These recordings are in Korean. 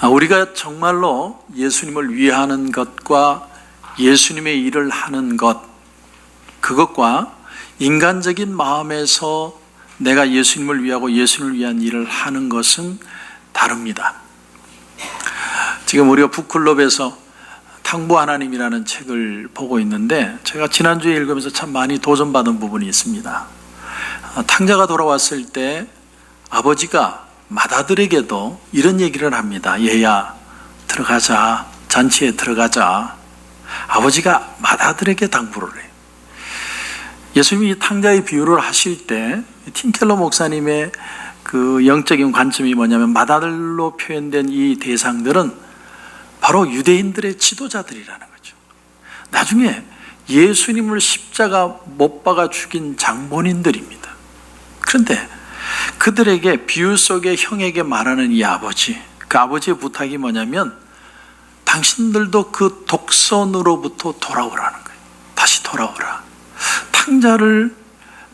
우리가 정말로 예수님을 위하는 것과 예수님의 일을 하는 것, 그것과 인간적인 마음에서 내가 예수님을 위하고 예수님을 위한 일을 하는 것은 다릅니다. 지금 우리가 북클럽에서 탕부 하나님이라는 책을 보고 있는데, 제가 지난주에 읽으면서 참 많이 도전받은 부분이 있습니다. 탕자가 돌아왔을 때 아버지가 맏아들에게도 이런 얘기를 합니다. 얘야, 들어가자. 잔치에 들어가자. 아버지가 맏아들에게 당부를 해요. 예수님이 탕자의 비유를 하실 때 팀 켈러 목사님의 그 영적인 관점이 뭐냐면, 맏아들로 표현된 이 대상들은 바로 유대인들의 지도자들이라는 거죠. 나중에 예수님을 십자가 못 박아 죽인 장본인들입니다. 그런데 그들에게 비유 속의 형에게 말하는 이 아버지, 그 아버지의 부탁이 뭐냐면, 당신들도 그 독선으로부터 돌아오라는 거예요. 다시 돌아오라. 탕자를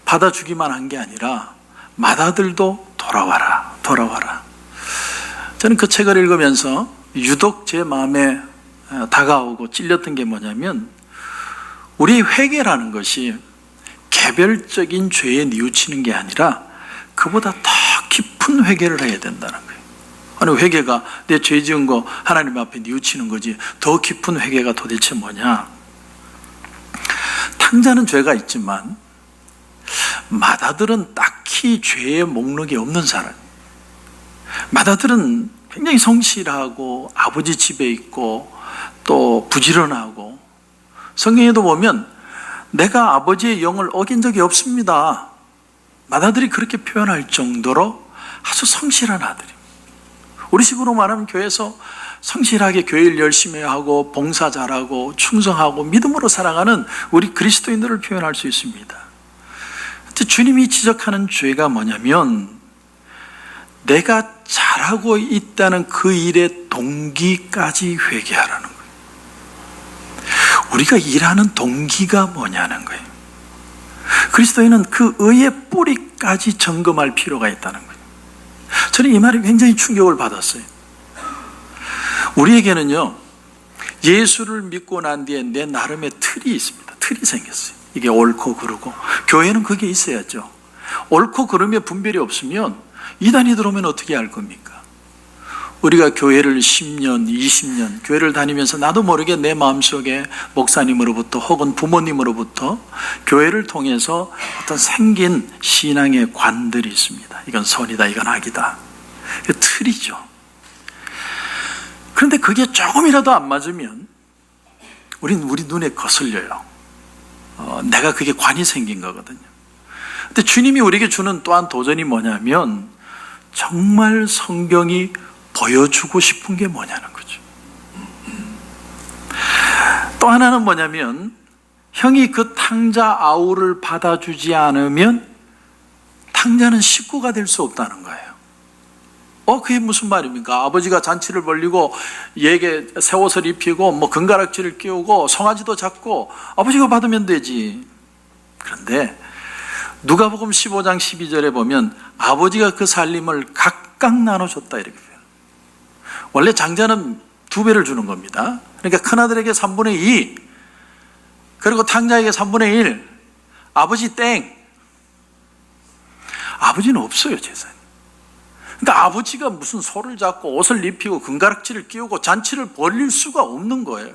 받아주기만 한 게 아니라 맏아들도 돌아와라. 저는 그 책을 읽으면서 유독 제 마음에 다가오고 찔렸던 게 뭐냐면, 우리의 회개라는 것이 개별적인 죄에 뉘우치는 게 아니라 그보다 더 깊은 회개를 해야 된다는 거예요. 아니, 회개가 내 죄 지은 거 하나님 앞에 뉘우치는 거지, 더 깊은 회개가 도대체 뭐냐? 탕자는 죄가 있지만 맏아들은 딱히 죄의 목록이 없는 사람. 맏아들은 굉장히 성실하고 아버지 집에 있고 또 부지런하고, 성경에도 보면 내가 아버지의 영을 어긴 적이 없습니다. 맏아들이 그렇게 표현할 정도로 아주 성실한 아들입니다. 우리 식으로 말하면 교회에서 성실하게 교회를 열심히 하고 봉사 잘하고 충성하고 믿음으로 살아가는 우리 그리스도인들을 표현할 수 있습니다. 주님이 지적하는 죄가 뭐냐면, 내가 잘하고 있다는 그 일의 동기까지 회개하라는 거예요. 우리가 일하는 동기가 뭐냐는 거예요. 그리스도인은 그 의의 뿌리까지 점검할 필요가 있다는 거예요. 저는 이 말이 굉장히 충격을 받았어요. 우리에게는요, 예수를 믿고 난 뒤에 내 나름의 틀이 있습니다. 틀이 생겼어요. 이게 옳고 그르고. 교회는 그게 있어야죠. 옳고 그름의 분별이 없으면 이단이 들어오면 어떻게 할 겁니까? 우리가 교회를 10년, 20년 교회를 다니면서 나도 모르게 내 마음속에 목사님으로부터 혹은 부모님으로부터 교회를 통해서 어떤 생긴 신앙의 관들이 있습니다. 이건 선이다, 이건 악이다. 그 틀이죠. 그런데 그게 조금이라도 안 맞으면 우리 눈에 거슬려요. 내가 그게 관이 생긴 거거든요. 근데 주님이 우리에게 주는 또한 도전이 뭐냐면, 정말 성경이 보여주고 싶은 게 뭐냐는 거죠. 또 하나는 뭐냐면, 형이 그 탕자 아우를 받아주지 않으면 탕자는 식구가 될 수 없다는 거예요. 그게 무슨 말입니까? 아버지가 잔치를 벌리고 얘에게 새 옷을 입히고 뭐 금가락지를 끼우고 송아지도 잡고 아버지가 받으면 되지. 그런데 누가복음 15장 12절에 보면 아버지가 그 살림을 각각 나눠줬다, 이렇게 표현해요. 원래 장자는 2배를 주는 겁니다. 그러니까 큰아들에게 3분의 2, 그리고 탕자에게 3분의 1, 아버지 땡. 아버지는 없어요, 재산이. 그러니까 아버지가 무슨 소를 잡고 옷을 입히고 금가락지를 끼우고 잔치를 벌릴 수가 없는 거예요.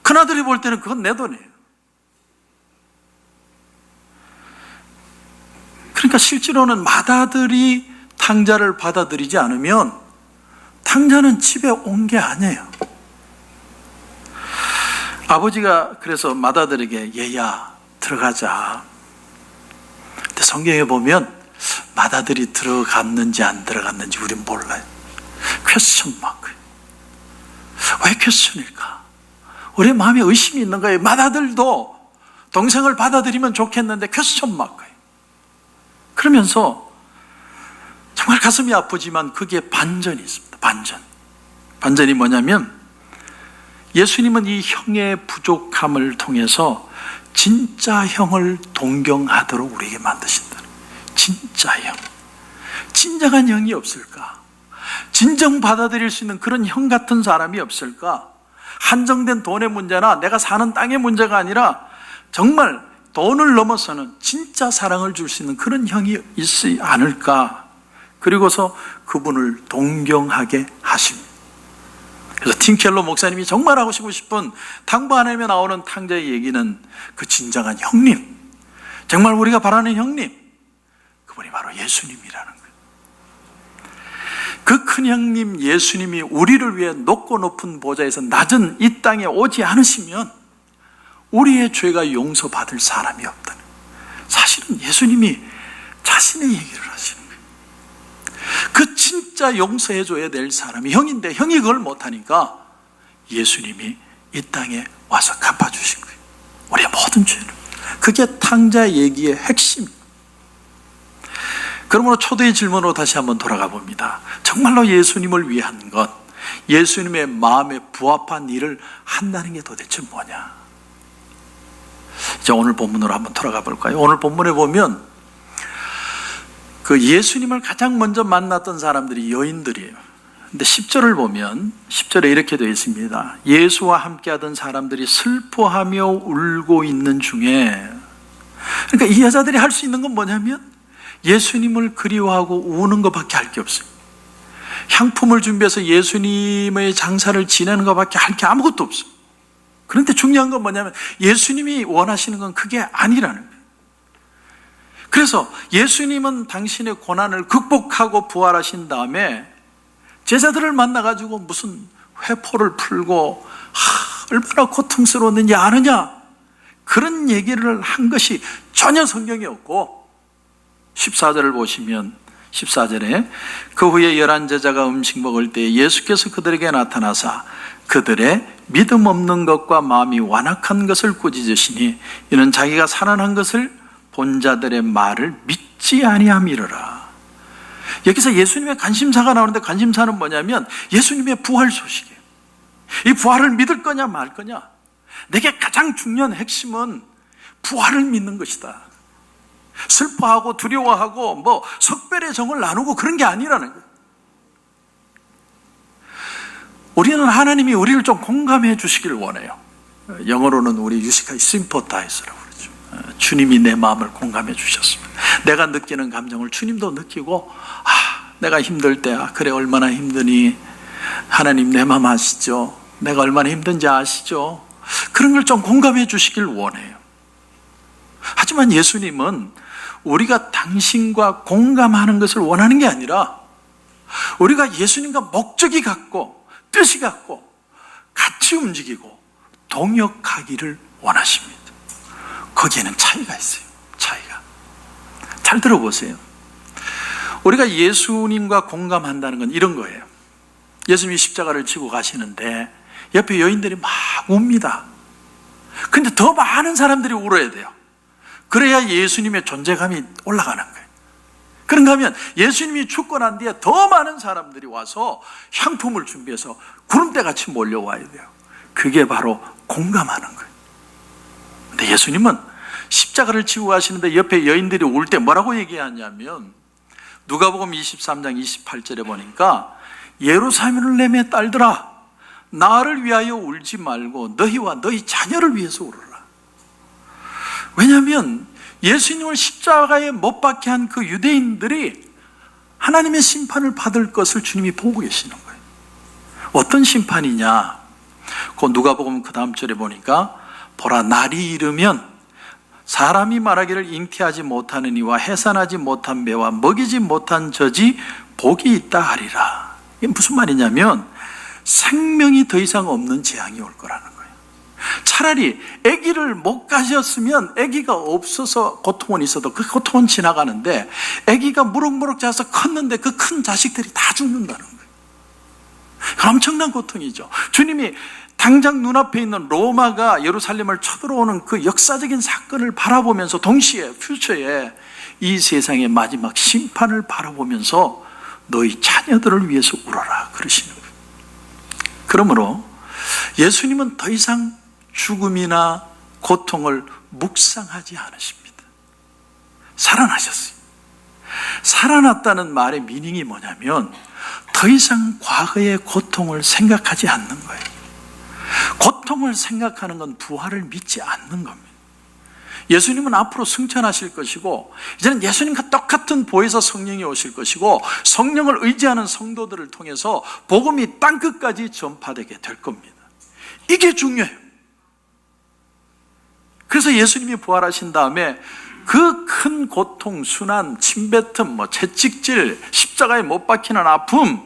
큰아들이 볼 때는 그건 내 돈이에요. 그러니까 실제로는 맏아들이 탕자를 받아들이지 않으면 탕자는 집에 온 게 아니에요. 아버지가 그래서 맏아들에게 얘야, 들어가자. 근데 성경에 보면 맏아들이 들어갔는지 안 들어갔는지 우린 몰라요. 퀘스천 마크. 왜 퀘스천일까? 우리 마음에 의심이 있는 거예요. 맏아들도 동생을 받아들이면 좋겠는데 퀘스천 마크예요. 그러면서 정말 가슴이 아프지만 그게 반전이 있습니다. 반전이 뭐냐면, 예수님은 이 형의 부족함을 통해서 진짜 형을 동경하도록 우리에게 만드신다. 진짜 형. 진정한 형이 없을까? 진정 받아들일 수 있는 그런 형 같은 사람이 없을까? 한정된 돈의 문제나 내가 사는 땅의 문제가 아니라 정말 돈을 넘어서는 진짜 사랑을 줄 수 있는 그런 형이 있지 않을까? 그리고서 그분을 동경하게 하십니다. 그래서 팀 켈러 목사님이 정말 하고 싶은 당부 하나님에 나오는 탕자의 얘기는 그 진정한 형님, 정말 우리가 바라는 형님, 그분이 바로 예수님이라는 거예요. 그 큰 형님 예수님이 우리를 위해 높고 높은 보좌에서 낮은 이 땅에 오지 않으시면 우리의 죄가 용서받을 사람이 없다는 거예요. 사실은 예수님이 자신의 얘기를 하시는 거예요. 그 진짜 용서해줘야 될 사람이 형인데 형이 그걸 못하니까 예수님이 이 땅에 와서 갚아주신 거예요. 우리의 모든 죄를. 그게 탕자 얘기의 핵심입니다. 그러므로 초대의 질문으로 다시 한번 돌아가 봅니다. 정말로 예수님을 위한 것, 예수님의 마음에 부합한 일을 한다는 게 도대체 뭐냐? 이제 오늘 본문으로 한번 돌아가 볼까요? 오늘 본문에 보면 그 예수님을 가장 먼저 만났던 사람들이 여인들이에요. 근데 10절을 보면 10절에 이렇게 되어 있습니다. 예수와 함께 하던 사람들이 슬퍼하며 울고 있는 중에, 그러니까 이 여자들이 할 수 있는 건 뭐냐면 예수님을 그리워하고 우는 것밖에 할 게 없어요. 향품을 준비해서 예수님의 장사를 지내는 것밖에 할 게 아무것도 없어요. 그런데 중요한 건 뭐냐면 예수님이 원하시는 건 그게 아니라는 거예요. 그래서 예수님은 당신의 고난을 극복하고 부활하신 다음에 제자들을 만나가지고 무슨 회포를 풀고 얼마나 고통스러웠는지 아느냐, 그런 얘기를 한 것이 전혀 성경에 없고, 14절을 보시면 14절에 그 후에 11 제자가 음식 먹을 때 예수께서 그들에게 나타나사 그들의 믿음 없는 것과 마음이 완악한 것을 꾸짖으시니 이는 자기가 살아난 것을 본 자들의 말을 믿지 아니함이로라. 여기서 예수님의 관심사가 나오는데 관심사는 뭐냐면 예수님의 부활 소식이에요. 이 부활을 믿을 거냐 말 거냐. 내게 가장 중요한 핵심은 부활을 믿는 것이다. 슬퍼하고 두려워하고 뭐 석별의 정을 나누고 그런 게 아니라는 거예요. 우리는 하나님이 우리를 좀 공감해 주시길 원해요. 영어로는 우리 유식하게 sympathize라고 그러죠. 주님이 내 마음을 공감해 주셨습니다. 내가 느끼는 감정을 주님도 느끼고, 내가 힘들 때 그래 얼마나 힘드니, 하나님 내 마음 아시죠? 내가 얼마나 힘든지 아시죠? 그런 걸 좀 공감해 주시길 원해요. 하지만 예수님은 우리가 당신과 공감하는 것을 원하는 게 아니라 우리가 예수님과 목적이 같고 뜻이 같고 같이 움직이고 동역하기를 원하십니다. 거기에는 차이가 있어요. 차이가. 잘 들어보세요. 우리가 예수님과 공감한다는 건 이런 거예요. 예수님이 십자가를 지고 가시는데 옆에 여인들이 막 웁니다. 근데 더 많은 사람들이 울어야 돼요. 그래야 예수님의 존재감이 올라가는 거예요. 그런가 하면 예수님이 죽고 난 뒤에 더 많은 사람들이 와서 향품을 준비해서 구름대같이 몰려와야 돼요. 그게 바로 공감하는 거예요. 근데 예수님은 십자가를 지고 가시는데 옆에 여인들이 울 때 뭐라고 얘기하냐면 누가복음 23장 28절에 보니까 예루살렘을 내매 딸들아 나를 위하여 울지 말고 너희와 너희 자녀를 위해서 울어라. 왜냐하면 예수님을 십자가에 못 박게 한 그 유대인들이 하나님의 심판을 받을 것을 주님이 보고 계시는 거예요. 어떤 심판이냐? 그 누가복음 그 다음 절에 보니까 보라 날이 이르면 사람이 말하기를 잉태하지 못하는 이와 해산하지 못한 배와 먹이지 못한 젖이 복이 있다 하리라. 이게 무슨 말이냐면 생명이 더 이상 없는 재앙이 올 거라는 거예요. 차라리 아기를 못 가졌으면 아기가 없어서 고통은 있어도 그 고통은 지나가는데 아기가 무럭무럭 자라서 컸는데 그 큰 자식들이 다 죽는다는 거예요. 엄청난 고통이죠. 주님이 당장 눈앞에 있는 로마가 예루살렘을 쳐들어오는 그 역사적인 사건을 바라보면서 동시에 퓨처에 이 세상의 마지막 심판을 바라보면서 너희 자녀들을 위해서 울어라 그러시는 거예요. 그러므로 예수님은 더 이상 죽음이나 고통을 묵상하지 않으십니다. 살아나셨어요. 살아났다는 말의 미닝이 뭐냐면 더 이상 과거의 고통을 생각하지 않는 거예요. 고통을 생각하는 건 부활을 믿지 않는 겁니다. 예수님은 앞으로 승천하실 것이고 이제는 예수님과 똑같은 보혜사 성령이 오실 것이고 성령을 의지하는 성도들을 통해서 복음이 땅끝까지 전파되게 될 겁니다. 이게 중요해요. 그래서 예수님이 부활하신 다음에 그 큰 고통, 순환, 침뱉음, 채찍질, 십자가에 못 박히는 아픔,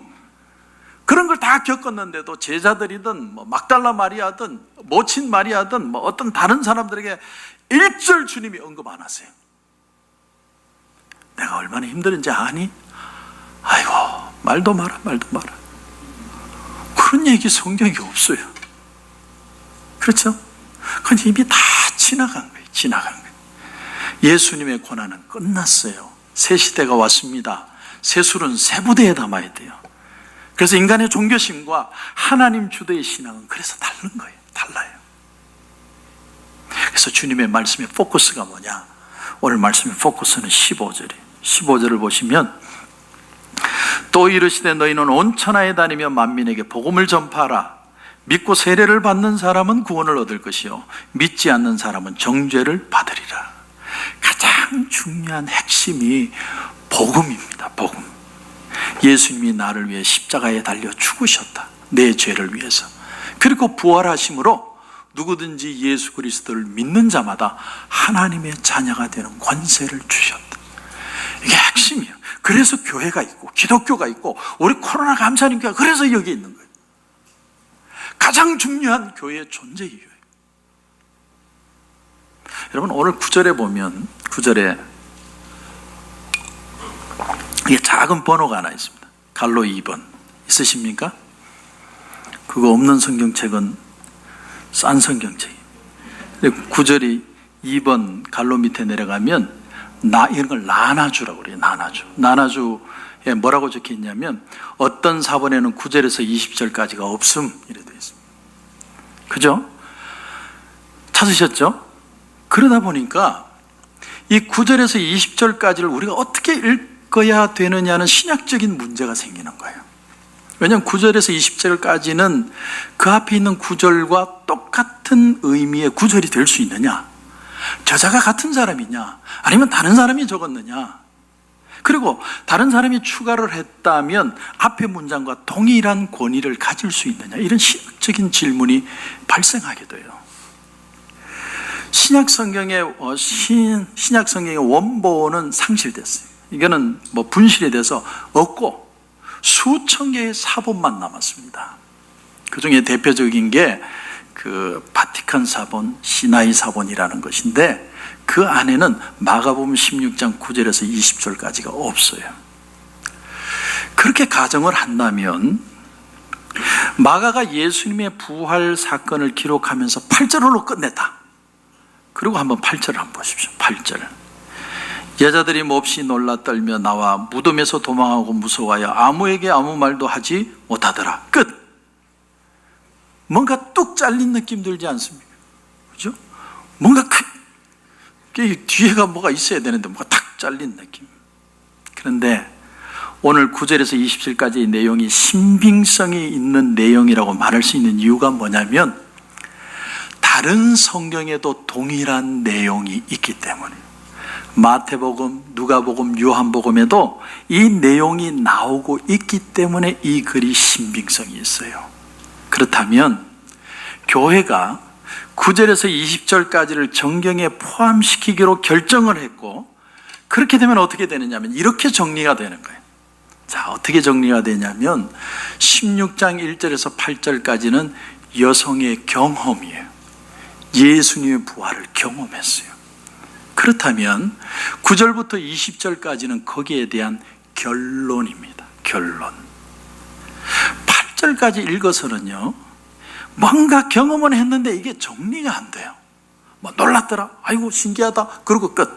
그런 걸 다 겪었는데도 제자들이든 막달라 마리아든 모친 마리아든 어떤 다른 사람들에게 일절 주님이 언급 안 하세요. 내가 얼마나 힘들은지 아니? 아이고, 말도 마라. 그런 얘기 성경이 없어요. 그렇죠? 그건 이미 다 지나간 거예요. 예수님의 고난은 끝났어요. 새 시대가 왔습니다. 새 술은 새 부대에 담아야 돼요. 그래서 인간의 종교심과 하나님 주도의 신앙은 그래서 다른 거예요. 달라요. 그래서 주님의 말씀의 포커스가 뭐냐? 오늘 말씀의 포커스는 15절이에요. 15절을 보시면 또 이르시되 너희는 온 천하에 다니며 만민에게 복음을 전파하라. 믿고 세례를 받는 사람은 구원을 얻을 것이요 믿지 않는 사람은 정죄를 받으리라. 가장 중요한 핵심이 복음입니다. 복음. 예수님이 나를 위해 십자가에 달려 죽으셨다. 내 죄를 위해서. 그리고 부활하심으로 누구든지 예수 그리스도를 믿는 자마다 하나님의 자녀가 되는 권세를 주셨다. 이게 핵심이에요. 그래서 교회가 있고 기독교가 있고 우리 코로나 감사님교회가 그래서 여기 있는 거예요. 가장 중요한 교회의 존재 이유예요. 여러분 오늘 9절에 보면 9절에 이게 작은 번호가 하나 있습니다. 갈로 2번 있으십니까? 그거 없는 성경책은 싼 성경책이에요. 9절이 2번 갈로 밑에 내려가면 이런 걸 나나주라고 그래요. 나나주에 뭐라고 적혀 있냐면 어떤 사본에는 9절에서 20절까지가 없음 이래 되어 있습니다. 그죠? 찾으셨죠? 그러다 보니까 이 9절에서 20절까지를 우리가 어떻게 읽어야 되느냐는 신학적인 문제가 생기는 거예요. 왜냐하면 9절에서 20절까지는 그 앞에 있는 9절과 똑같은 의미의 9절이 될 수 있느냐? 저자가 같은 사람이냐? 아니면 다른 사람이 적었느냐? 그리고 다른 사람이 추가를 했다면 앞의 문장과 동일한 권위를 가질 수 있느냐? 이런 신학적인 질문이 발생하게 돼요. 신약 성경의 원본은 상실됐어요. 이거는 분실이 돼서 없고 수천 개의 사본만 남았습니다. 그 중에 대표적인 게 그 바티칸 사본, 시나이 사본이라는 것인데 그 안에는 마가복음 16장 9절에서 20절까지가 없어요. 그렇게 가정을 한다면 마가가 예수님의 부활 사건을 기록하면서 8절로 끝냈다. 그리고 한번 8절을 한번 보십시오. 8절. 여자들이 몹시 놀라 떨며 나와 무덤에서 도망하고 무서워하여 아무에게 아무 말도 하지 못하더라. 끝. 뭔가 뚝 잘린 느낌 들지 않습니까? 그죠? 뭔가 뒤에가 뭐가 있어야 되는데 뭔가 탁 잘린 느낌. 그런데 오늘 9절에서 20절까지의 내용이 신빙성이 있는 내용이라고 말할 수 있는 이유가 뭐냐면 다른 성경에도 동일한 내용이 있기 때문에 마태복음, 누가복음, 요한복음에도 이 내용이 나오고 있기 때문에 이 글이 신빙성이 있어요. 그렇다면 교회가 9절에서 20절까지를 정경에 포함시키기로 결정을 했고 그렇게 되면 어떻게 되느냐면 이렇게 정리가 되는 거예요. 자, 어떻게 정리가 되냐면 16장 1절에서 8절까지는 여성의 경험이에요. 예수님의 부활을 경험했어요. 그렇다면 9절부터 20절까지는 거기에 대한 결론입니다. 결론. 8절까지 읽어서는요, 뭔가 경험은 했는데 이게 정리가 안 돼요. 놀랐더라. 아이고 신기하다. 그러고 끝.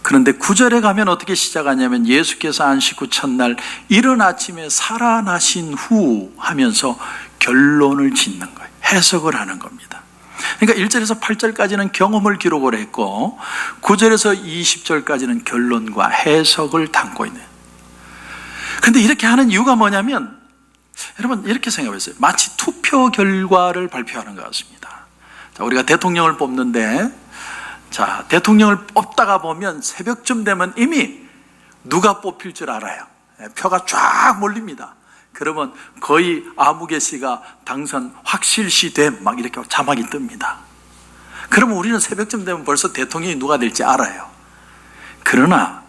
그런데 9절에 가면 어떻게 시작하냐면 예수께서 안식 후 첫날 이른 아침에 살아나신 후 하면서 결론을 짓는 거예요. 해석을 하는 겁니다. 그러니까 1절에서 8절까지는 경험을 기록을 했고 9절에서 20절까지는 결론과 해석을 담고 있는. 그런데 이렇게 하는 이유가 뭐냐면 여러분 이렇게 생각해보세요. 마치 투표 결과를 발표하는 것 같습니다. 자, 우리가 대통령을 뽑는데 자, 대통령을 뽑다가 보면 새벽쯤 되면 이미 누가 뽑힐 줄 알아요. 표가 쫙 몰립니다. 그러면 거의 아무개 씨가 당선 확실시됨 막 이렇게 자막이 뜹니다. 그러면 우리는 새벽쯤 되면 벌써 대통령이 누가 될지 알아요. 그러나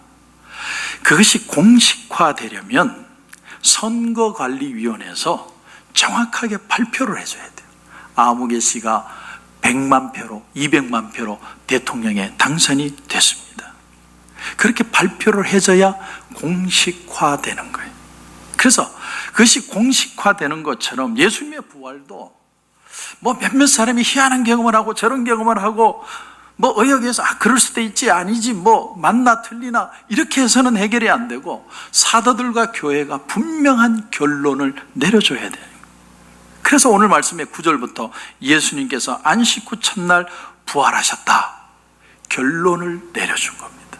그것이 공식화되려면 선거관리위원회에서 정확하게 발표를 해줘야 돼요. 아무개 씨가 100만 표로 200만 표로 대통령에 당선이 됐습니다. 그렇게 발표를 해줘야 공식화되는 거예요. 그래서 그것이 공식화되는 것처럼 예수님의 부활도 뭐 몇몇 사람이 희한한 경험을 하고 저런 경험을 하고 뭐 의역에서 그럴 수도 있지 아니지 뭐 맞나 틀리나 이렇게 해서는 해결이 안 되고 사도들과 교회가 분명한 결론을 내려줘야 돼요. 그래서 오늘 말씀의 9절부터 예수님께서 안식 후 첫날 부활하셨다 결론을 내려준 겁니다.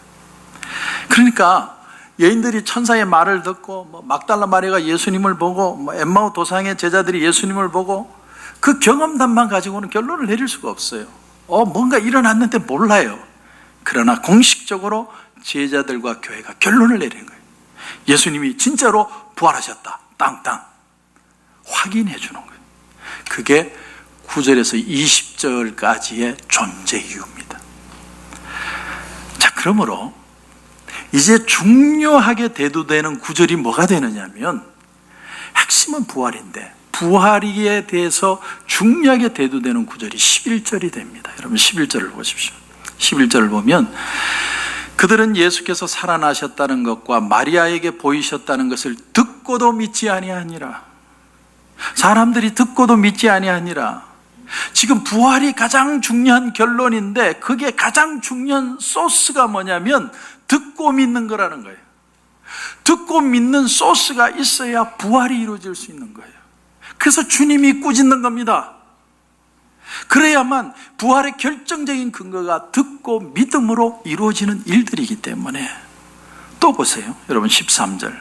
그러니까 여인들이 천사의 말을 듣고 뭐 막달라 마리아가 예수님을 보고 뭐 엠마오 도상의 제자들이 예수님을 보고 그 경험담만 가지고는 결론을 내릴 수가 없어요. 뭔가 일어났는데 몰라요. 그러나 공식적으로 제자들과 교회가 결론을 내리는 거예요. 예수님이 진짜로 부활하셨다. 땅땅 확인해 주는 거예요. 그게 9절에서 20절까지의 존재 이유입니다. 자, 그러므로 이제 중요하게 대두되는 구절이 뭐가 되느냐면 핵심은 부활인데 부활에 대해서 중요하게 대두되는 구절이 11절이 됩니다. 여러분 11절을 보십시오. 11절을 보면 그들은 예수께서 살아나셨다는 것과 마리아에게 보이셨다는 것을 듣고도 믿지 아니하니라. 사람들이 듣고도 믿지 아니하니라. 지금 부활이 가장 중요한 결론인데 그게 가장 중요한 소스가 뭐냐면 듣고 믿는 거라는 거예요. 듣고 믿는 소스가 있어야 부활이 이루어질 수 있는 거예요. 그래서 주님이 꾸짖는 겁니다. 그래야만 부활의 결정적인 근거가 듣고 믿음으로 이루어지는 일들이기 때문에. 또 보세요. 여러분 13절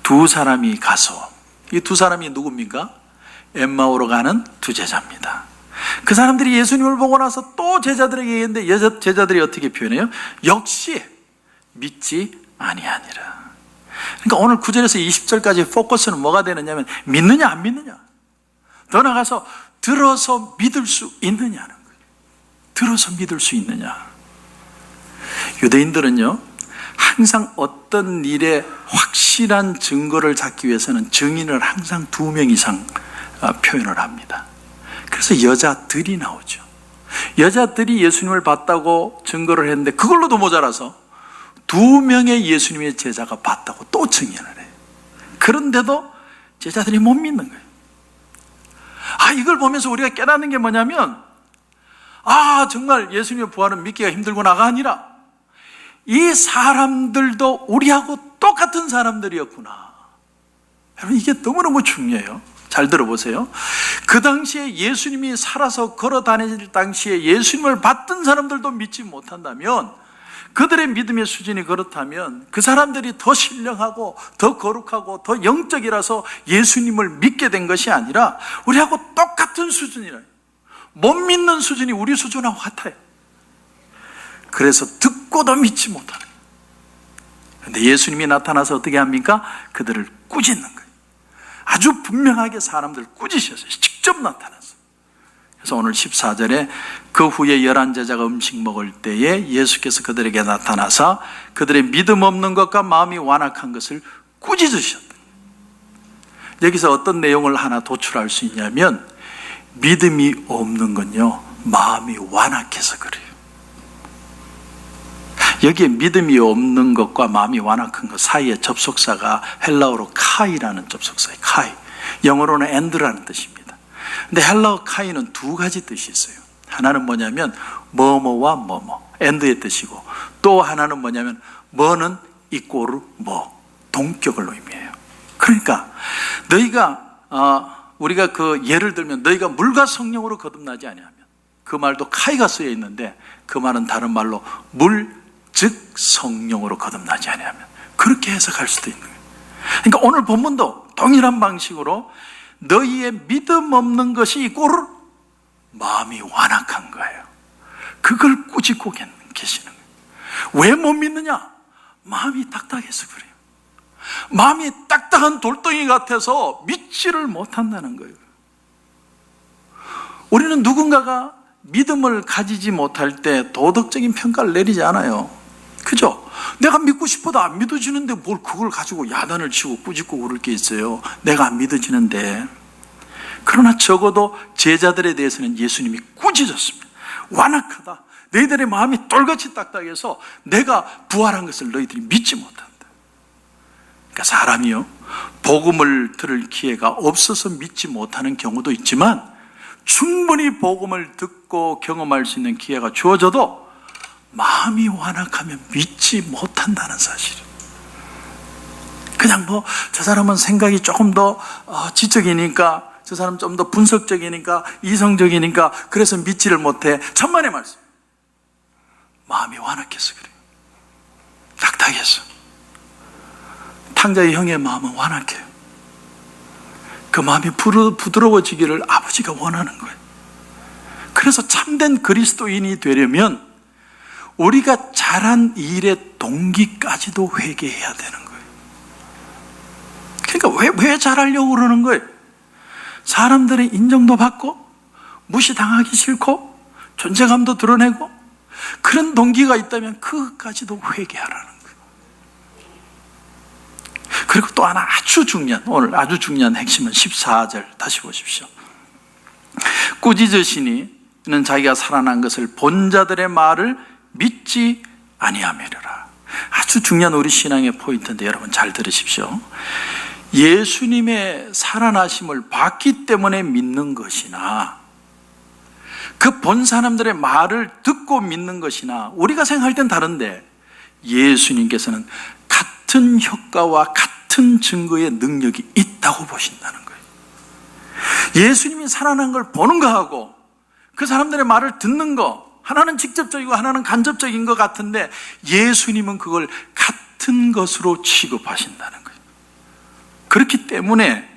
두 사람이 가서, 이 두 사람이 누굽니까? 엠마오로 가는 두 제자입니다. 그 사람들이 예수님을 보고 나서 또 제자들에게 얘기했는데 제자들이 어떻게 표현해요? 역시 믿지 아니하니라. 그러니까 오늘 9절에서 20절까지 포커스는 뭐가 되느냐면 믿느냐 안 믿느냐, 더 나아가서 들어서 믿을 수 있느냐는 거예요. 들어서 믿을 수 있느냐. 유대인들은요 항상 어떤 일에 확실한 증거를 찾기 위해서는 증인을 항상 2명 이상 표현을 합니다. 그래서 여자들이 나오죠. 여자들이 예수님을 봤다고 증거를 했는데 그걸로도 모자라서 2명의 예수님의 제자가 봤다고 또 증인을 해요. 그런데도 제자들이 못 믿는 거예요. 이걸 보면서 우리가 깨닫는 게 뭐냐면 정말 예수님의 부활은 믿기가 힘들구나가 아니라 이 사람들도 우리하고 똑같은 사람들이었구나. 여러분 이게 너무너무 중요해요. 잘 들어보세요. 그 당시에 예수님이 살아서 걸어 다닐 당시에 예수님을 봤던 사람들도 믿지 못한다면, 그들의 믿음의 수준이 그렇다면 그 사람들이 더 신령하고 더 거룩하고 더 영적이라서 예수님을 믿게 된 것이 아니라 우리하고 똑같은 수준이라. 못 믿는 수준이 우리 수준하고 같아요. 그래서 듣고도 믿지 못하는. 그런데 예수님이 나타나서 어떻게 합니까? 그들을 꾸짖는 거예요. 아주 분명하게 사람들을 꾸짖으셨어요. 직접 나타났어요. 그래서 오늘 14절에 그 후에 11제자가 음식 먹을 때에 예수께서 그들에게 나타나사 그들의 믿음 없는 것과 마음이 완악한 것을 꾸짖으셨다. 여기서 어떤 내용을 하나 도출할 수 있냐면, 믿음이 없는 건요 마음이 완악해서 그래요. 여기에 믿음이 없는 것과 마음이 완악한 것 사이에 접속사가 헬라어로 카이라는 접속사예요. 카이. 영어로는 and라는 뜻입니다. 근데 헬라어 카이는 2가지 뜻이 있어요. 하나는 뭐냐면 뭐뭐와 뭐뭐, and의 뜻이고, 또 하나는 뭐냐면 뭐는 이꼬르 뭐, 동격을 의미해요. 그러니까 너희가 우리가 그 예를 들면 너희가 물과 성령으로 거듭나지 아니하면, 그 말도 카이가 쓰여 있는데 그 말은 다른 말로 물, 즉 성령으로 거듭나지 아니하면, 그렇게 해석할 수도 있는 거예요. 그러니까 오늘 본문도 동일한 방식으로 너희의 믿음 없는 것이 이꼴 마음이 완악한 거예요. 그걸 꾸짖고 계시는 거예요. 왜 못 믿느냐? 마음이 딱딱해서 그래요. 마음이 딱딱한 돌덩이 같아서 믿지를 못한다는 거예요. 우리는 누군가가 믿음을 가지지 못할 때 도덕적인 평가를 내리지 않아요. 그죠? 내가 믿고 싶어도 안 믿어지는데 뭘 그걸 가지고 야단을 치고 꾸짖고 그럴 게 있어요. 내가 안 믿어지는데. 그러나 적어도 제자들에 대해서는 예수님이 꾸짖었습니다. 완악하다. 너희들의 마음이 돌같이 딱딱해서 내가 부활한 것을 너희들이 믿지 못한다. 그러니까 사람이요, 복음을 들을 기회가 없어서 믿지 못하는 경우도 있지만 충분히 복음을 듣고 경험할 수 있는 기회가 주어져도 마음이 완악하면 믿지 못한다는 사실이에요. 그냥 저 사람은 생각이 조금 더 지적이니까, 저 사람은 좀 더 분석적이니까, 이성적이니까 그래서 믿지를 못해. 천만의 말씀. 마음이 완악해서 그래요. 딱딱해서. 탕자의 형의 마음은 완악해요. 그 마음이 부드러워지기를 아버지가 원하는 거예요. 그래서 참된 그리스도인이 되려면 우리가 잘한 일의 동기까지도 회개해야 되는 거예요. 그러니까 왜 잘하려고 그러는 거예요? 사람들의 인정도 받고 무시당하기 싫고 존재감도 드러내고 그런 동기가 있다면 그것까지도 회개하라는 거예요. 그리고 또 하나 오늘 아주 중요한 핵심은 14절 다시 보십시오. 꾸짖으시니는 자기가 살아난 것을 본 자들의 말을 믿지 아니하매려라. 아주 중요한 우리 신앙의 포인트인데 여러분 잘 들으십시오. 예수님의 살아나심을 봤기 때문에 믿는 것이나 그 본 사람들의 말을 듣고 믿는 것이나 우리가 생각할 땐 다른데, 예수님께서는 같은 효과와 같은 증거의 능력이 있다고 보신다는 거예요. 예수님이 살아난 걸 보는 거하고 그 사람들의 말을 듣는 거, 하나는 직접적이고 하나는 간접적인 것 같은데 예수님은 그걸 같은 것으로 취급하신다는 거예요. 그렇기 때문에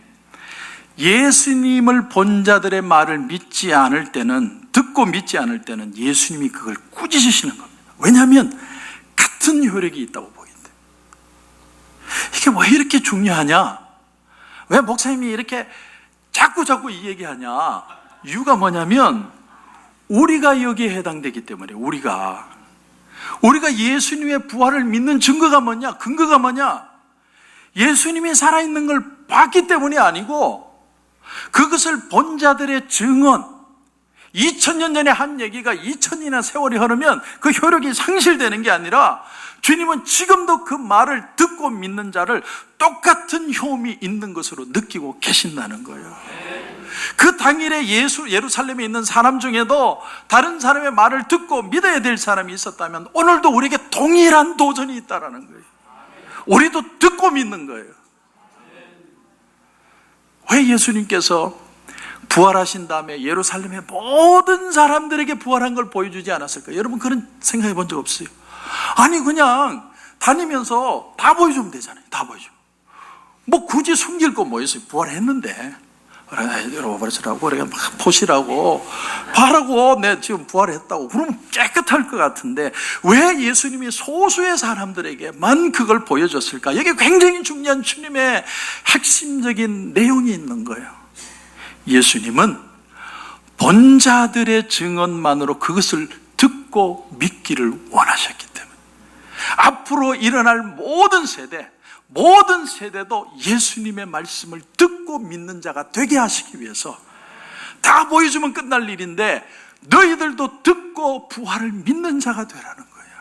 예수님을 본 자들의 말을 믿지 않을 때는, 듣고 믿지 않을 때는 예수님이 그걸 꾸짖으시는 겁니다. 왜냐하면 같은 효력이 있다고 보기 때문에. 이게 왜 이렇게 중요하냐? 왜 목사님이 이렇게 자꾸 이 얘기하냐? 이유가 뭐냐면 우리가 여기에 해당되기 때문에. 우리가 예수님의 부활을 믿는 증거가 뭐냐? 근거가 뭐냐? 예수님이 살아있는 걸 봤기 때문이 아니고 그것을 본 자들의 증언, 2000년 전에 한 얘기가 2000년이나 세월이 흐르면 그 효력이 상실되는 게 아니라 주님은 지금도 그 말을 듣고 믿는 자를 똑같은 효험이 있는 것으로 느끼고 계신다는 거예요. 그 당일에 예루살렘에 있는 사람 중에도 다른 사람의 말을 듣고 믿어야 될 사람이 있었다면 오늘도 우리에게 동일한 도전이 있다는 거예요. 우리도 듣고 믿는 거예요. 왜 예수님께서 부활하신 다음에 예루살렘의 모든 사람들에게 부활한 걸 보여주지 않았을까요? 여러분 그런 생각해 본 적 없어요? 아니 그냥 다니면서 다 보여주면 되잖아요. 다 보여주면. 굳이 숨길 거 뭐 있어요? 부활했는데. 여러분 버리시라고 그래 막 보시라고 바라고 내 지금 부활했다고 그러면 깨끗할 것 같은데 왜 예수님이 소수의 사람들에게만 그걸 보여줬을까? 여기 굉장히 중요한 주님의 핵심적인 내용이 있는 거예요. 예수님은 본 자들의 증언만으로 그것을 듣고 믿기를 원하셨기 때문에 앞으로 일어날 모든 세대도 예수님의 말씀을 듣고 믿는 자가 되게 하시기 위해서 다 보여주면 끝날 일인데 너희들도 듣고 부활을 믿는 자가 되라는 거예요.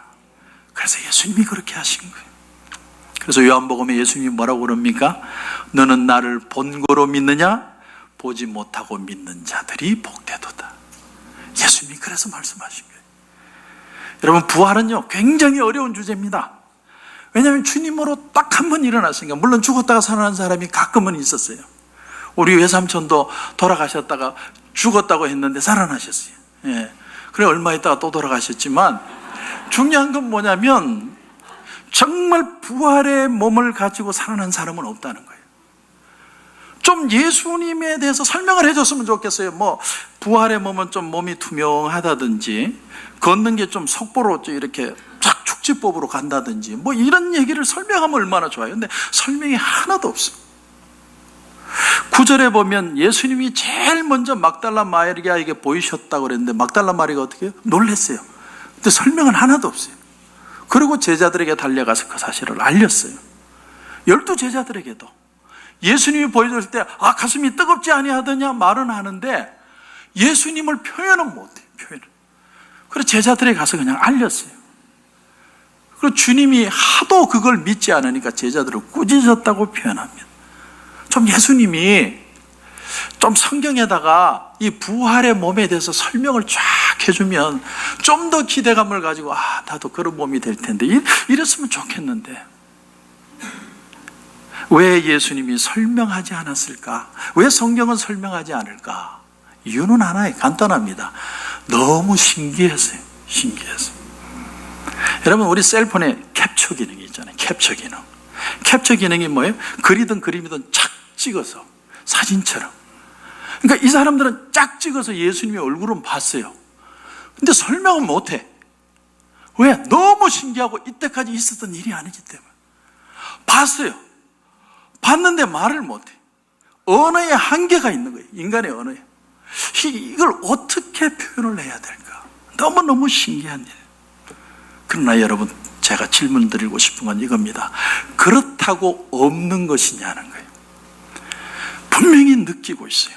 그래서 예수님이 그렇게 하신 거예요. 그래서 요한복음에 예수님이 뭐라고 그럽니까? 너는 나를 본 거로 믿느냐? 보지 못하고 믿는 자들이 복되도다. 예수님이 그래서 말씀하신 거예요. 여러분 부활은요 굉장히 어려운 주제입니다. 왜냐하면 주님으로 딱 한 번 일어났으니까. 물론 죽었다가 살아난 사람이 가끔은 있었어요. 우리 외삼촌도 돌아가셨다가 죽었다고 했는데 살아나셨어요. 예. 그래 얼마 있다가 또 돌아가셨지만, 중요한 건 뭐냐면 정말 부활의 몸을 가지고 살아난 사람은 없다는 거예요. 좀 예수님에 대해서 설명을 해줬으면 좋겠어요. 뭐 부활의 몸은 좀 몸이 투명하다든지, 걷는 게 좀 속보로 이렇게 쫙 축지법으로 간다든지, 뭐 이런 얘기를 설명하면 얼마나 좋아요. 근데 설명이 하나도 없어요. 9절에 보면 예수님이 제일 먼저 막달라 마리아에게 보이셨다고 그랬는데, 막달라 마리아가 어떻게 해요? 놀랐어요. 근데 설명은 하나도 없어요. 그리고 제자들에게 달려가서 그 사실을 알렸어요. 12제자들에게도 예수님이 보여줄 때 가슴이 뜨겁지 아니하더냐 말은 하는데 예수님을 표현은 못해요. 표현을. 그래서 제자들에게 가서 그냥 알렸어요. 그리고 주님이 하도 그걸 믿지 않으니까 제자들을 꾸짖었다고 표현합니다. 좀 예수님이 좀 성경에다가 이 부활의 몸에 대해서 설명을 쫙 해주면 좀 더 기대감을 가지고 나도 그런 몸이 될 텐데 이랬으면 좋겠는데, 왜 예수님이 설명하지 않았을까? 왜 성경은 설명하지 않을까? 이유는 하나예요. 간단합니다. 너무 신기했어요. 신기했어요. 여러분, 우리 셀폰에 캡처 기능이 있잖아요. 캡처 기능. 캡처 기능이 뭐예요? 글이든 그림이든 착 찍어서 사진처럼. 그러니까 이 사람들은 쫙 찍어서 예수님의 얼굴은 봤어요. 근데 설명은 못해. 왜? 너무 신기하고 이때까지 있었던 일이 아니기 때문에. 봤어요. 봤는데 말을 못해. 언어에 한계가 있는 거예요. 인간의 언어에. 이걸 어떻게 표현을 해야 될까? 너무너무 신기한 일. 그러나 여러분, 제가 질문 드리고 싶은 건 이겁니다. 그렇다고 없는 것이냐는 거예요. 분명히 느끼고 있어요.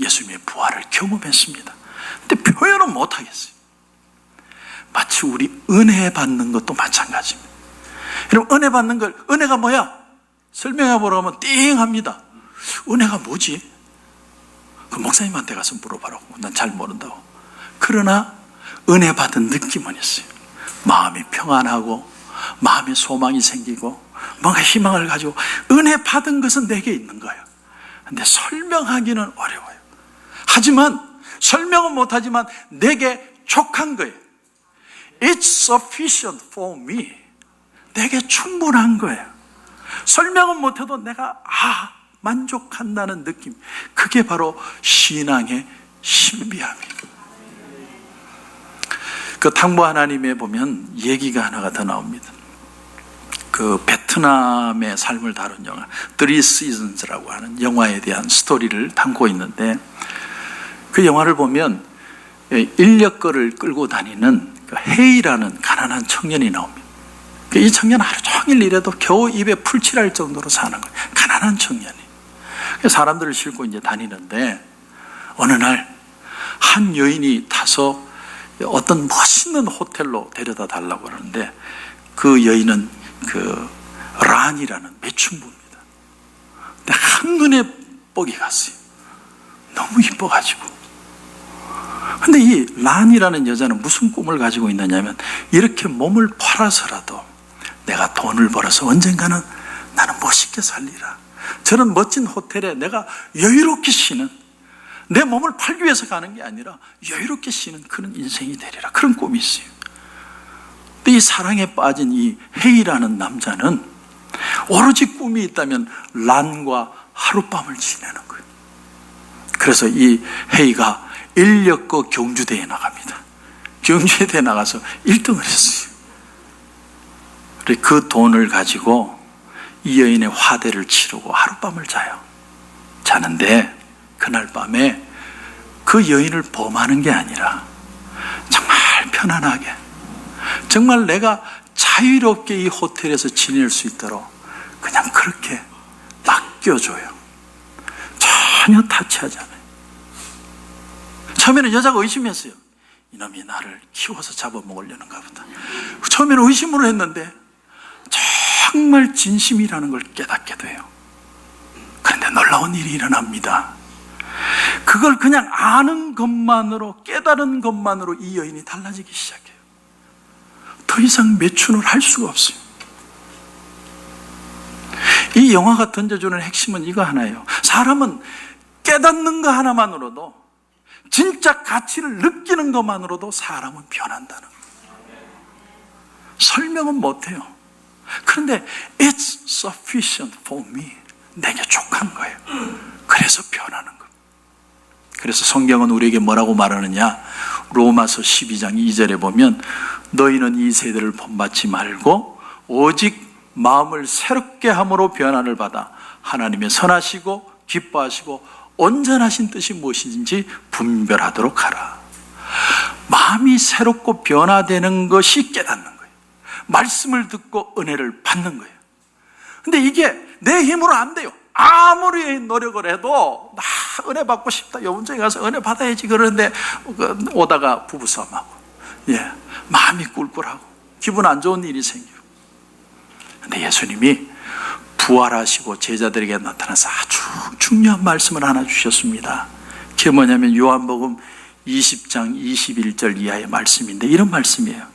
예수님의 부활을 경험했습니다. 근데 표현은 못하겠어요. 마치 우리 은혜 받는 것도 마찬가지입니다. 여러분, 은혜 받는 걸, 은혜가 뭐야? 설명해 보라고 하면 띵 합니다. 은혜가 뭐지? 그 목사님한테 가서 물어봐라고. 난 잘 모른다고. 그러나 은혜 받은 느낌은 있어요. 마음이 평안하고 마음에 소망이 생기고 뭔가 희망을 가지고 은혜 받은 것은 내게 있는 거예요. 근데 설명하기는 어려워요. 하지만 설명은 못하지만 내게 족한 거예요. It's sufficient for me. 내게 충분한 거예요. 설명은 못해도 내가 만족한다는 느낌. 그게 바로 신앙의 신비함이에요. 그 탕보 하나님에 보면 얘기가 하나가 더 나옵니다. 그 베트남의 삶을 다룬 영화 Three Seasons라고 하는 영화에 대한 스토리를 담고 있는데, 그 영화를 보면 인력거를 끌고 다니는 그 헤이라는 가난한 청년이 나옵니다. 이 청년은 하루 종일 일해도 겨우 입에 풀칠할 정도로 사는 거예요. 가난한 청년이. 사람들을 싣고 이제 다니는데, 어느 날 한 여인이 타서 어떤 멋있는 호텔로 데려다 달라고 하는데, 그 여인은 그 란이라는 매춘부입니다. 근데 한눈에 뻑이 갔어요. 너무 이뻐가지고. 근데 이 란이라는 여자는 무슨 꿈을 가지고 있느냐면, 이렇게 몸을 팔아서라도 내가 돈을 벌어서 언젠가는 나는 멋있게 살리라. 저런 멋진 호텔에 내가 여유롭게 쉬는, 내 몸을 팔기 위해서 가는 게 아니라 여유롭게 쉬는 그런 인생이 되리라. 그런 꿈이 있어요. 근데 이 사랑에 빠진 이 헤이라는 남자는 오로지 꿈이 있다면 란과 하룻밤을 지내는 거예요. 그래서 이 헤이가 인력거 경주대회에 나갑니다. 경주대회에 나가서 1등을 했어요. 그 돈을 가지고 이 여인의 화대를 치르고 하룻밤을 자요. 자는데 그날 밤에 그 여인을 범하는 게 아니라 정말 편안하게, 정말 내가 자유롭게 이 호텔에서 지낼 수 있도록 그냥 그렇게 맡겨줘요. 전혀 타치하지 않아요. 처음에는 여자가 의심했어요. 이놈이 나를 키워서 잡아먹으려는가 보다. 처음에는 의심으로 했는데 정말 진심이라는 걸 깨닫게 돼요. 그런데 놀라운 일이 일어납니다. 그걸 그냥 아는 것만으로, 깨달은 것만으로 이 여인이 달라지기 시작해요. 더 이상 매춘을 할 수가 없어요. 이 영화가 던져주는 핵심은 이거 하나예요. 사람은 깨닫는 거 하나만으로도 진짜 가치를 느끼는 것만으로도 사람은 변한다는 거예요. 설명은 못해요. 그런데 It's sufficient for me. 내게 족한 거예요. 그래서 변하는 거예요. 그래서 성경은 우리에게 뭐라고 말하느냐? 로마서 12장 2절에 보면 너희는 이 세대를 본받지 말고 오직 마음을 새롭게 함으로 변화를 받아 하나님의 선하시고 기뻐하시고 온전하신 뜻이 무엇인지 분별하도록 하라. 마음이 새롭고 변화되는 것이 깨닫는 거예요. 말씀을 듣고 은혜를 받는 거예요. 근데 이게 내 힘으로 안 돼요. 아무리 노력을 해도 나 은혜 받고 싶다, 여분정에 가서 은혜 받아야지 그러는데 오다가 부부싸움하고 마음이 꿀꿀하고 기분 안 좋은 일이 생겨요. 근데 예수님이 부활하시고 제자들에게 나타나서 아주 중요한 말씀을 하나 주셨습니다. 그게 뭐냐면 요한복음 20장 21절 이하의 말씀인데 이런 말씀이에요.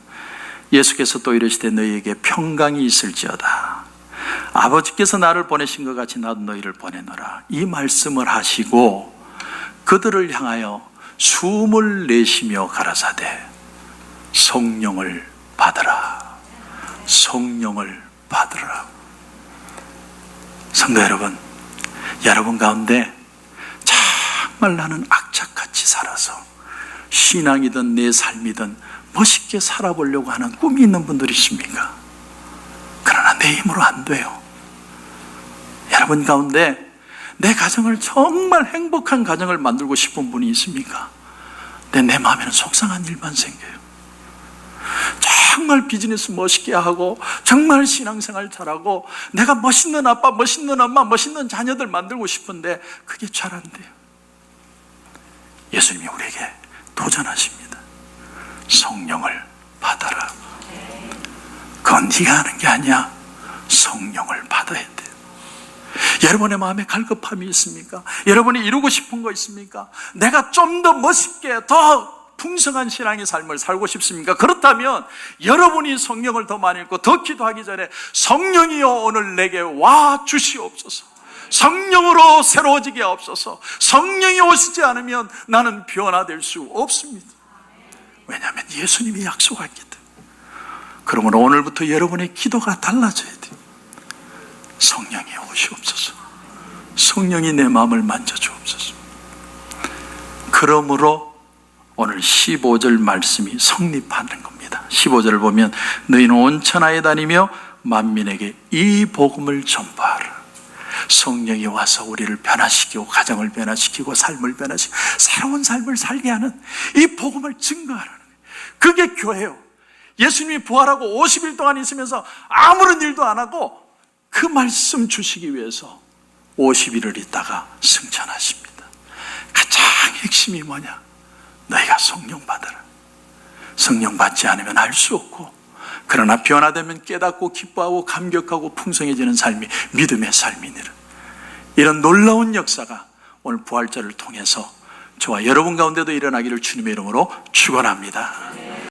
예수께서 또 이르시되 너희에게 평강이 있을지어다. 아버지께서 나를 보내신 것 같이 나도 너희를 보내노라. 이 말씀을 하시고 그들을 향하여 숨을 내쉬며 가라사대 성령을 받으라. 성령을 받으라. 성도 여러분, 여러분 가운데 정말 나는 악착같이 살아서 신앙이든 내 삶이든 멋있게 살아보려고 하는 꿈이 있는 분들이 있습니까? 그러나 내 힘으로 안 돼요. 여러분 가운데 내 가정을 정말 행복한 가정을 만들고 싶은 분이 있습니까? 근데 내 마음에는 속상한 일만 생겨요. 정말 비즈니스 멋있게 하고 정말 신앙생활 잘하고 내가 멋있는 아빠, 멋있는 엄마, 멋있는 자녀들 만들고 싶은데 그게 잘 안 돼요. 예수님이 우리에게 도전하십니다. 성령을 받아라. 그건 네가 하는 게 아니야. 성령을 받아야 돼요. 여러분의 마음에 갈급함이 있습니까? 여러분이 이루고 싶은 거 있습니까? 내가 좀 더 멋있게 더 풍성한 신앙의 삶을 살고 싶습니까? 그렇다면 여러분이 성령을 더 많이 읽고 더 기도하기 전에 성령이여 오늘 내게 와 주시옵소서. 성령으로 새로워지게 하옵소서. 성령이 오시지 않으면 나는 변화될 수 없습니다. 왜냐하면 예수님이 약속했기 때문에. 그러므로 오늘부터 여러분의 기도가 달라져야 돼요. 성령이 오시옵소서. 성령이 내 마음을 만져주옵소서. 그러므로 오늘 15절 말씀이 성립하는 겁니다. 15절을 보면 너희는 온 천하에 다니며 만민에게 이 복음을 전파하라. 성령이 와서 우리를 변화시키고 가정을 변화시키고 삶을 변화시키고 새로운 삶을 살게 하는 이 복음을 증거하라는 거예요. 그게 교회예요. 예수님이 부활하고 50일 동안 있으면서 아무런 일도 안 하고 그 말씀 주시기 위해서 50일을 있다가 승천하십니다. 가장 핵심이 뭐냐? 너희가 성령 받아라. 성령 받지 않으면 알 수 없고, 그러나 변화되면 깨닫고 기뻐하고 감격하고 풍성해지는 삶이 믿음의 삶이니라. 이런 놀라운 역사가 오늘 부활절을 통해서 저와 여러분 가운데도 일어나기를 주님의 이름으로 축원합니다.